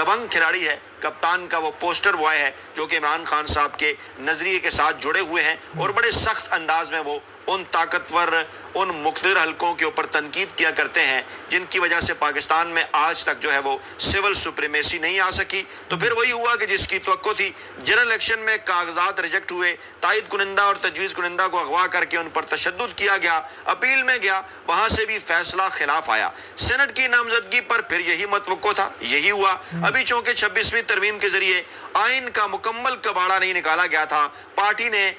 دبنگ کھلاڑی ہے، کپتان کا وہ پوسٹر بوائے ہے جو کہ عمران خان صاحب کے نظریے کے ساتھ جڑے ہوئے ہیں، اور بڑے سخت انداز میں وہ ان طاقتور، ان مقتدر حلقوں کے اوپر تنقید کیا کرتے ہیں جن کی وجہ سے پاکستان میں آج تک جو ہے وہ سول سپریمیسی نہیں آ سکی۔ تو پھر وہی ہوا کہ جس کی توقع تھی، جنرل الیکشن میں کاغذات ریجیکٹ ہوئے، تائید کنندہ اور تجویز کنندہ کو اغوا کر کے ان پر تشدد کیا گیا، اپیل میں گیا، وہاں سے بھی فیصلہ خلاف آیا، سینٹ کی نامزدگی پر پھر یہی متوقع تھا، یہی ہوا۔ ابھی چونکہ 26ویں ترمیم کے ذریعے آئین کا مکمل کباڑہ نہیں نکالا گیا تھا، پارٹی نے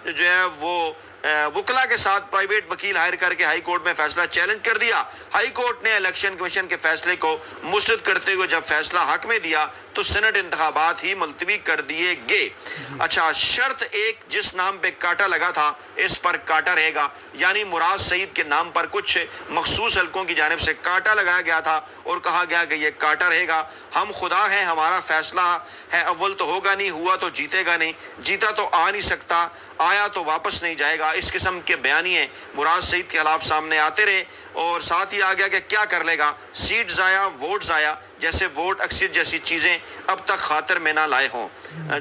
جو ہے وہ وکلا کے ساتھ پرائیویٹ وکیل ہائر کر کے ہائی کورٹ میں فیصلہ چیلنج کر دیا۔ ہائی کورٹ نے الیکشن کمیشن کے فیصلے کو مسترد کرتے ہوئے جب فیصلہ حق میں دیا تو سینٹ انتخابات ہی ملتوی کر دیے گئے۔ اچھا، شرط ایک، جس نام پہ کاٹا لگا تھا اس پر کاٹا رہے گا، یعنی مراد سعید کے نام پر کچھ مخصوص حلقوں کی جانب سے کاٹا لگایا گیا تھا اور کہا گیا کہ یہ کاٹا رہے گا، ہم خدا ہیں، ہمارا فیصلہ ہے، اول تو ہوگا نہیں، ہوا تو جیتے گا نہیں، جیتا تو آ نہیں سکتا، آیا تو واپس نہیں جائے گا۔ اس قسم کے بیانیے مراد سعید کے خلاف سامنے آتے رہے، اور ساتھ ہی آ گیا کہ کیا کر لے گا، سیٹ ضائع، ووٹ ضائع، جیسے ووٹ اکثریت جیسی چیزیں اب تک خاطر میں نہ لائے ہوں۔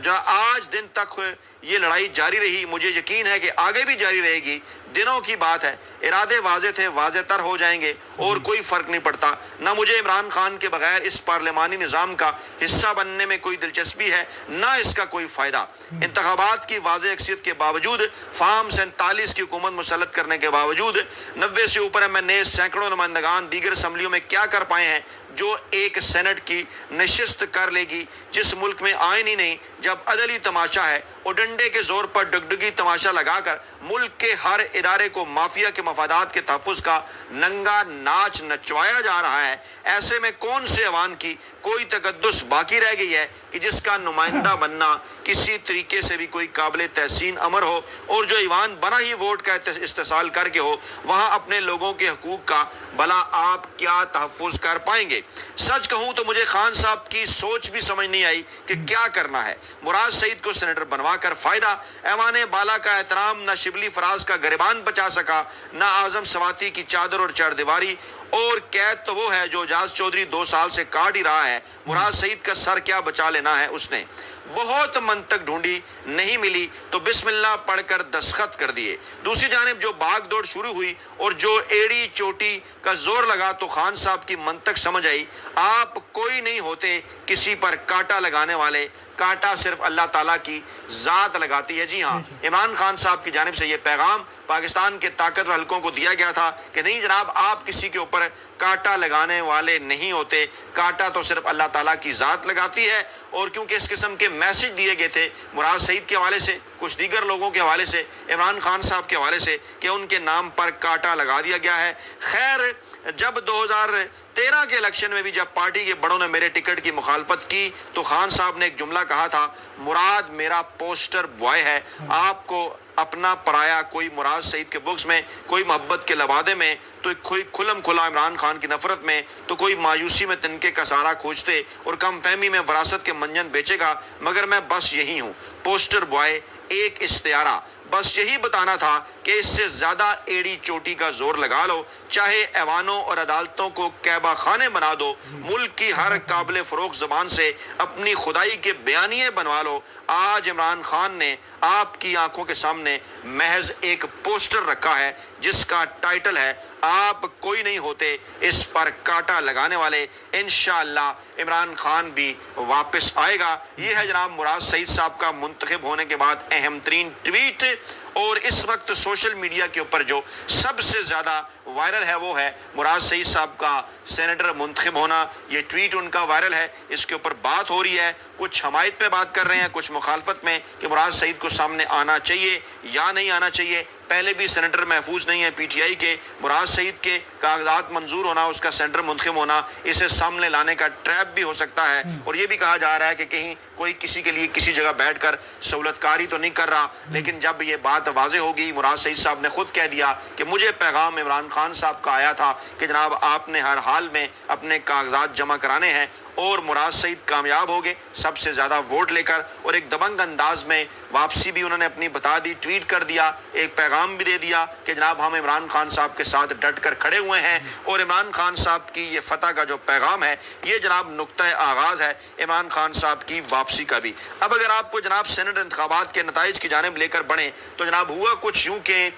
جو آج دن تک یہ لڑائی جاری رہی، مجھے یقین ہے کہ آگے بھی جاری رہے گی، دنوں کی بات ہے، ارادے واضح تھے، واضح تر ہو جائیں گے اور کوئی فرق نہیں پڑتا۔ نہ مجھے عمران خان کے بغیر اس پارلیمانی نظام کا حصہ بننے میں کوئی دلچسپی ہے، نہ اس کا کوئی فائدہ۔ انتخابات کی واضح اکثریت کے باوجود، فارم 47 کی حکومت مسلط کرنے کے باوجود، 90 سے اوپر MNA، سینکڑوں نمائندگان دیگر اسمبلیوں میں کیا کر پائے ہیں جو ایک سینٹ کی نشست کر لے گی، جس ملک میں آئین ہی نہیں، جب عدلی تماشا ہے اور ڈنڈے کے زور پر ڈگڈگی تماشا لگا کر ملک کے ہر ادارے کو مافیا کے مفادات کے تحفظ کا ننگا ناچ نچوایا جا رہا ہے، ایسے میں کون سے ایوان کی کوئی تقدس باقی رہ گئی ہے کہ جس کا نمائندہ بننا کسی طریقے سے بھی کوئی قابل تحسین امر ہو، اور جو ایوان بنا ہی ووٹ کا استحصال کر کے ہو، وہاں اپنے لوگوں کے حقوق کا بھلا آپ کیا تحفظ کر پائیں گے؟ سچ کہوں تو مجھے خان صاحب کی سوچ بھی سمجھ نہیں آئی کہ کیا کرنا ہے۔ مراد سعید کو سینیٹر بنوا کر فائدہ، ایوان بالا کا احترام نہ شبلی فراز کا گریبان بچا سکا، نہ اعظم سواتی کی چادر اور چار دیواری، اور قید تو وہ ہے جو اعجاز چودھری 2 سال سے کاٹ ہی رہا ہے، مراد سعید کا سر کیا بچا لینا ہے اس نے۔ بہت منطق ڈھونڈی، نہیں ملی تو بسم اللہ پڑھ کر دستخط کر دیے۔ دوسری جانب جو بھاگ دوڑ شروع ہوئی اور جو ایڑی چوٹی کا زور لگا تو خان صاحب کی منطق سمجھ آئی، آپ کوئی نہیں ہوتے کسی پر کاٹا لگانے والے، کاٹا صرف اللہ تعالیٰ کی ذات لگاتی ہے۔ جی ہاں، عمران خان صاحب کی جانب سے یہ پیغام پاکستان کے طاقتور حلقوں کو دیا گیا تھا کہ نہیں جناب، آپ کسی کے اوپر کاٹا لگانے والے نہیں ہوتے، کاٹا تو صرف اللہ تعالیٰ کی ذات لگاتی ہے۔ اور کیونکہ اس قسم کے میسج دیے گئے تھے مراد سعید کے حوالے سے، کچھ دیگر لوگوں کے حوالے سے، عمران خان صاحب کے حوالے سے، کہ ان کے نام پر کاٹا لگا دیا گیا ہے۔ خیر، جب 2013 کے الیکشن میں بھی جب پارٹی کے بڑوں نے میرے ٹکٹ کی مخالفت کی تو خان صاحب نے ایک جملہ کہا تھا، مراد میرا پوسٹر بوائے ہے، آپ کو اپنا پرایا کوئی مراد سعید کے بکس میں، کوئی محبت کے لبادے میں، تو کوئی کھلم کھلا عمران خان کی نفرت میں، تو کوئی مایوسی میں تنکے کا سہارا کھوجتے اور کم فہمی میں وراثت کے منجن بیچے گا، مگر میں بس یہی ہوں، پوسٹر بوائے، ایک استعارہ، بس یہی بتانا تھا کہ اس سے زیادہ ایڑی چوٹی کا زور لگا لو، چاہے ایوانوں اور عدالتوں کو کعبہ خانے بنا دو، ملک کی ہر قابل فروغ زبان سے اپنی خدائی کے بیانیے بنوا لو۔ آج عمران خان نے آپ کی آنکھوں کے سامنے محض ایک پوسٹر رکھا ہے جس کا ٹائٹل ہے آپ کوئی نہیں ہوتے اس پر کاٹا لگانے والے۔ انشاءاللہ عمران خان بھی واپس آئے گا۔ یہ ہے جناب مراد سعید صاحب کا منتخب ہونے کے بعد اہم ترین ٹویٹ، اور اس وقت سوشل میڈیا کے اوپر جو سب سے زیادہ وائرل ہے وہ ہے مراد سعید صاحب کا سینیٹر منتخب ہونا۔ یہ ٹویٹ ان کا وائرل ہے، اس کے اوپر بات ہو رہی ہے، کچھ حمایت میں بات کر رہے ہیں، کچھ مخالفت میں کہ مراد سعید کو سامنے آنا چاہیے یا نہیں آنا چاہیے۔ پہلے بھی سینیٹر محفوظ نہیں ہے PTI کے، مراد سعید کے کاغذات منظور ہونا، اس کا سینیٹر منتخب ہونا اسے سامنے لانے کا ٹریپ بھی ہو سکتا ہے، اور یہ بھی کہا جا رہا ہے کہ کہیں کوئی کسی کے لیے کسی جگہ بیٹھ کر سہولت کاری تو نہیں کر رہا۔ لیکن جب یہ بات واضح ہوگی، مراد سعید صاحب نے خود کہہ دیا کہ مجھے پیغام عمران خان صاحب کا آیا تھا کہ جناب آپ نے ہر حال میں اپنے کاغذات جمع کرانے ہیں، اور مراد سعید کامیاب ہو گئے سب سے زیادہ ووٹ لے کر، اور ایک دبنگ انداز میں واپسی بھی انہوں نے اپنی بتا دی، ٹویٹ کر دیا، ایک پیغام بھی دے دیا کہ جناب ہم عمران خان صاحب کے ساتھ ڈٹ کر کھڑے ہوئے ہیں، اور عمران خان صاحب کی یہ فتح کا جو پیغام ہے یہ جناب نقطہ آغاز ہے عمران خان صاحب کی واپسی کا بھی۔ اب اگر آپ کو جناب سینٹ انتخابات کے نتائج کی جانب لے کر بڑھیں تو جناب ہوا کچھ یوں کہ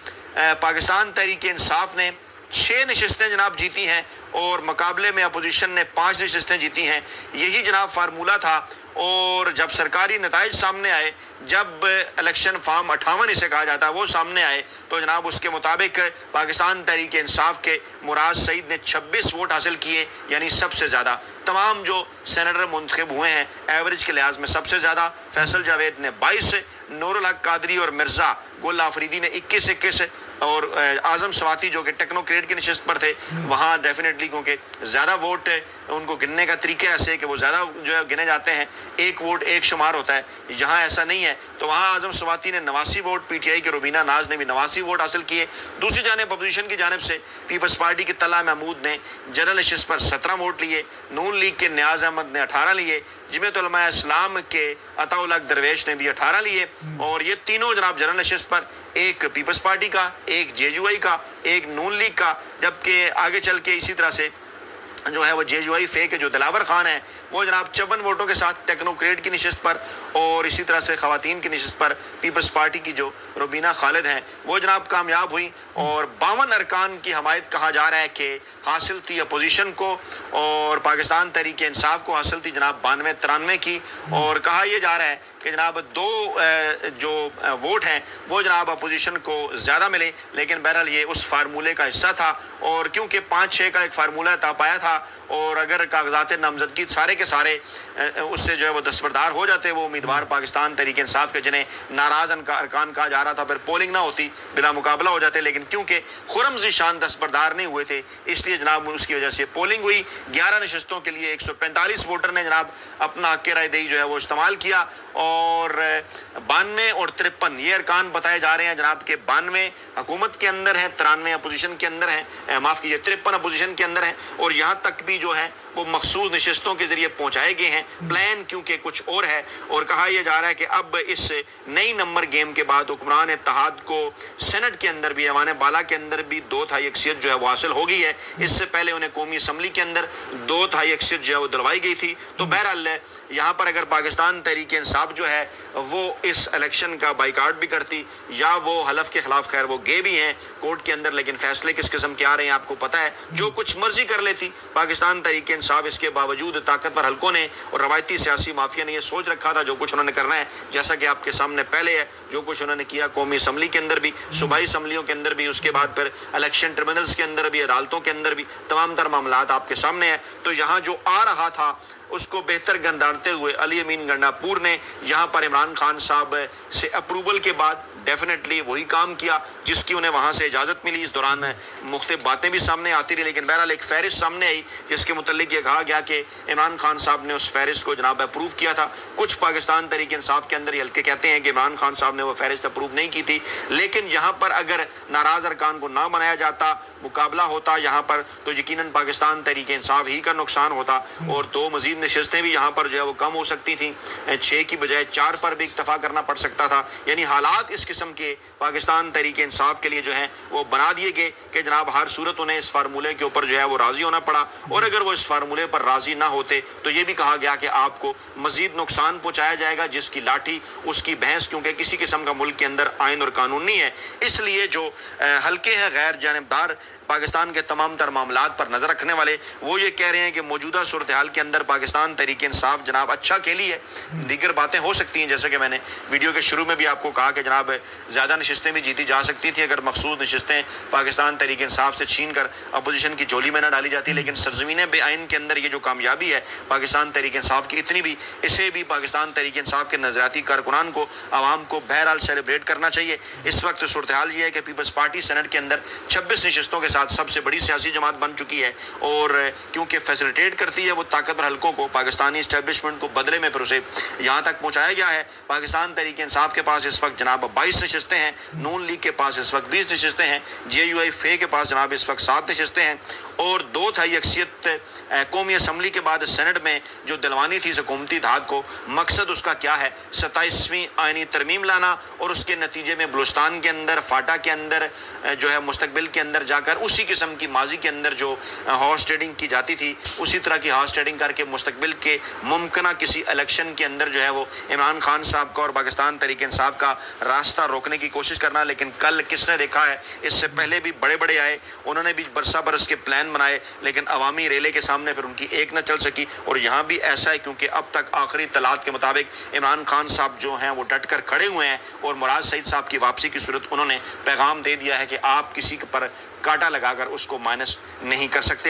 پاکستان تحریک انصاف نے 6 نشستیں جناب جیتی ہیں اور مقابلے میں اپوزیشن نے 5 نشستیں جیتی ہیں۔ یہی جناب فارمولہ تھا، اور جب سرکاری نتائج سامنے آئے، جب الیکشن فارم 58 اسے کہا جاتا ہے وہ سامنے آئے، تو جناب اس کے مطابق پاکستان تحریک انصاف کے مراد سعید نے 26 ووٹ حاصل کیے، یعنی سب سے زیادہ تمام جو سینیٹر منتخب ہوئے ہیں ایوریج کے لحاظ میں سب سے زیادہ۔ فیصل جاوید نے 22، نور الحق قادری اور مرزا گل آفریدی نے 21 اور اعظم سواتی جو کہ ٹیکنوکریٹ کی نشست پر تھے وہاں ڈیفینیٹلی کیونکہ زیادہ ووٹ ان کو گننے کا طریقہ ایسے ہے کہ وہ زیادہ جو ہے گنے جاتے ہیں، ایک ووٹ ایک شمار ہوتا ہے، جہاں ایسا نہیں ہے تو وہاں اعظم سواتی نے 89 ووٹ، پی ٹی آئی کے روبینہ ناز نے بھی 89 ووٹ حاصل کیے۔ دوسری جانب اپوزیشن کی جانب سے پیپلز پارٹی کے طلحہ محمود نے جنرل نشست پر 17 ووٹ لیے، نون لیگ کے نیاز احمد نے 18 لیے، جمعیت علماء اسلام کے عطاء الحق درویش نے بھی 18 لیے، اور یہ تینوں جناب جنرل نشست پر، ایک پیپلز پارٹی کا، ایک جے یو آئی کا، ایک نون لیگ کا، جبکہ آگے چل کے اسی طرح سے جو ہے وہ جے یو آئی فے کے جو دلاور خان ہیں وہ جناب 54 ووٹوں کے ساتھ ٹیکنوکریٹ کی نشست پر، اور اسی طرح سے خواتین کی نشست پر پیپلز پارٹی کی جو روبینہ خالد ہیں وہ جناب کامیاب ہوئی، اور 52 ارکان کی حمایت کہا جا رہا ہے کہ حاصل تھی اپوزیشن کو، اور پاکستان تحریک انصاف کو حاصل تھی جناب 92-93 کی، اور کہا یہ جا رہا ہے کہ جناب 2 جو ووٹ ہیں وہ جناب اپوزیشن کو زیادہ ملے، لیکن بہرحال یہ اس فارمولے کا حصہ تھا، اور کیونکہ 5-6 کا ایک فارمولہ طے پایا تھا، اور اگر کاغذات نامزدگی سارے کے سارے اس سے جو ہے وہ دستبردار ہو جاتے وہ امیدوار پاکستان تحریک انصاف کے جنہیں ناراض ارکان کہا جا رہا تھا، پھر پولنگ نہ ہوتی، بلا مقابلہ ہو جاتے، لیکن کیونکہ خرم ذیشان دستبردار نہیں ہوئے تھے اس لیے جناب اس کی وجہ سے پولنگ ہوئی۔ 11 نشستوں کے لیے 145 ووٹر نے جناب اپنا حق رائے دہی جو ہے وہ استعمال کیا، اور 92 اور 53 یہ ارکان بتائے جا رہے ہیں جناب کہ 92 حکومت کے اندر ہیں، 93 اپوزیشن کے اندر ہیں، معاف کیجیے 53 اپوزیشن کے اندر ہیں، اور یہاں تک بھی جو ہے وہ مخصوص نشستوں کے ذریعے پہنچائے گئے ہیں، پلان کیونکہ کچھ اور ہے، اور کہا یہ جا رہا ہے کہ اب اس نئی نمبر گیم کے بعد حکمران اتحاد کو سینٹ کے اندر بھی، ایوان بالا کے اندر بھی 2/3 اکثریت جو ہے وہ حاصل ہو گئی ہے۔ اس سے پہلے انہیں قومی اسمبلی کے اندر 2/3 اکثریت جو ہے وہ دلوائی گئی تھی، تو بہرحال یہاں پر اگر پاکستان تحریک انصاف جو ہے وہ اس الیکشن کا بائیکاٹ بھی کرتی یا وہ حلف کے خلاف، خیر وہ گئے بھی ہیں کورٹ کے اندر، لیکن فیصلے کس قسم کے آ رہے ہیں آپ کو پتہ ہے، جو کچھ مرضی کر لیتی پاکستان تحریک انصاف، اس کے باوجود طاقتور حلقوں نے اور روایتی سیاسی مافیا نے یہ سوچ رکھا تھا جو کچھ انہوں نے کرنا ہے، جیسا کہ آپ کے سامنے پہلے ہے جو کچھ انہوں نے کیا قومی اسمبلی کے اندر بھی، صوبائی اسمبلیوں کے اندر بھی، اس کے بعد پھر الیکشن ٹربیونلز کے اندر بھی، عدالتوں کے اندر بھی، تمام تر معاملات آپ کے سامنے ہیں۔ تو یہاں جو آ رہا تھا اس کو بہتر گردانتے ہوئے علی امین گنڈاپور نے یہاں پر عمران خان صاحب سے اپروول کے بعد ڈیفینیٹلی وہی کام کیا جس کی انہیں وہاں سے اجازت ملی۔ اس دوران مختلف باتیں بھی سامنے آتی رہی، لیکن بہرحال ایک فہرست سامنے آئی جس کے متعلق یہ کہا گیا کہ عمران خان صاحب نے اس فہرست کو جناب اپروو کیا تھا۔ کچھ پاکستان تحریک انصاف کے اندر یہ ہلکے کہتے ہیں کہ عمران خان صاحب نے وہ فہرست اپروو نہیں کی تھی، لیکن یہاں پر اگر ناراض ارکان کو نہ بنایا جاتا، مقابلہ ہوتا یہاں پر، تو یقیناً پاکستان تحریک انصاف ہی کا نقصان ہوتا، اور 2 مزید نشستیں بھی یہاں پر جو ہے وہ کم ہو سکتی تھیں، 6 کی بجائے 4 پر بھی اکتفا کرنا پڑ سکتا تھا۔ یعنی حالات اس قسم کے پاکستان تحریک انصاف کے لیے جو ہیں وہ بنا دیے گئے کہ جناب ہر صورت انہیں اس فارمولے کے اوپر جو ہے وہ راضی ہونا پڑا، اور اگر وہ اس فارمولے پر راضی نہ ہوتے تو یہ بھی کہا گیا کہ آپ کو مزید نقصان پہنچایا جائے گا، جس کی لاٹھی اس کی بھینس، کیونکہ کسی قسم کا ملک کے اندر آئین اور قانون نہیں ہے۔ اس لیے جو ہلکے ہیں غیر جانبدار پاکستان کے تمام تر معاملات پر نظر رکھنے والے، وہ یہ کہہ رہے ہیں کہ موجودہ صورتحال کے اندر پاکستان تحریک انصاف جناب اچھا کھیلی ہے، دیگر باتیں ہو سکتی ہیں، جیسے کہ میں نے ویڈیو کے شروع میں بھی آپ کو کہا کہ جناب زیادہ نشستیں بھی جیتی جا سکتی تھیں اگر مخصوص نشستیں پاکستان تحریک انصاف سے چھین کر اپوزیشن کی جولی میں نہ ڈالی جاتی، لیکن سرزمین بے آئین کے اندر یہ جو کامیابی ہے پاکستان تحریک انصاف کی اتنی بھی، اسے بھی پاکستان تحریک انصاف کے نظریاتی کارکنان کو، عوام کو بہرحال سیلیبریٹ کرنا چاہیے۔ اس وقت صورتحال یہ ہے کہ پیپلز پارٹی سینٹ کے اندر 26 نشستوں کے ساتھ سب سے بڑی سیاسی جماعت بن چکی ہے، اور کیونکہ فیسلیٹیٹ کرتی ہے وہ طاقتور حلقوں کو، پاکستانی اسٹیبلشمنٹ کو، بدلے میں پھر اسے یہاں تک پہنچایا گیا ہے۔ پاکستان تحریک انصاف کے پاس اس وقت جناب 22 22 نشستیں ہیں، نون لیگ کے پاس اس وقت 20 نشستیں ہیں، جے یو آئی فے کے پاس جناب اس وقت 7 نشستیں ہیں، اور 2/3 اکثریت قومی اسمبلی کے بعد سینٹ میں جو دلوانی تھی حکومتی اتحاد کو، مقصد اس کا کیا ہے؟ 27ویں آئینی ترمیم لانا، اور اس کے نتیجے میں بلوچستان کے اندر، فاٹا کے اندر جو ہے مستقبل کے اندر جا کر اسی قسم کی ماضی کے اندر جو ہارس ٹریڈنگ کی جاتی تھی اسی طرح کی ہارس ٹریڈنگ کر کے مستقبل کے ممکنہ کسی الیکشن کے اندر جو ہے وہ عمران خان صاحب کا اور پاکستان تحریک انصاف کا راستہ روکنے کی کوشش کرنا۔ لیکن کل کس نے دیکھا ہے؟ اس سے پہلے بھی بڑے بڑے آئے، انہوں نے بھی برسا برس کے پلان بنائے، لیکن عوامی ریلے کے سامنے پھر ان کی ایک نہ چل سکی، اور یہاں بھی ایسا ہے کیونکہ اب تک آخری اطلاعات کے مطابق عمران خان صاحب جو ہیں وہ ڈٹ کر کھڑے ہوئے ہیں، اور مراد سعید صاحب کی واپسی کی صورت انہوں نے پیغام دے دیا ہے کہ آپ کسی پر کانٹا لگا کر اس کو مائنس نہیں کر سکتے۔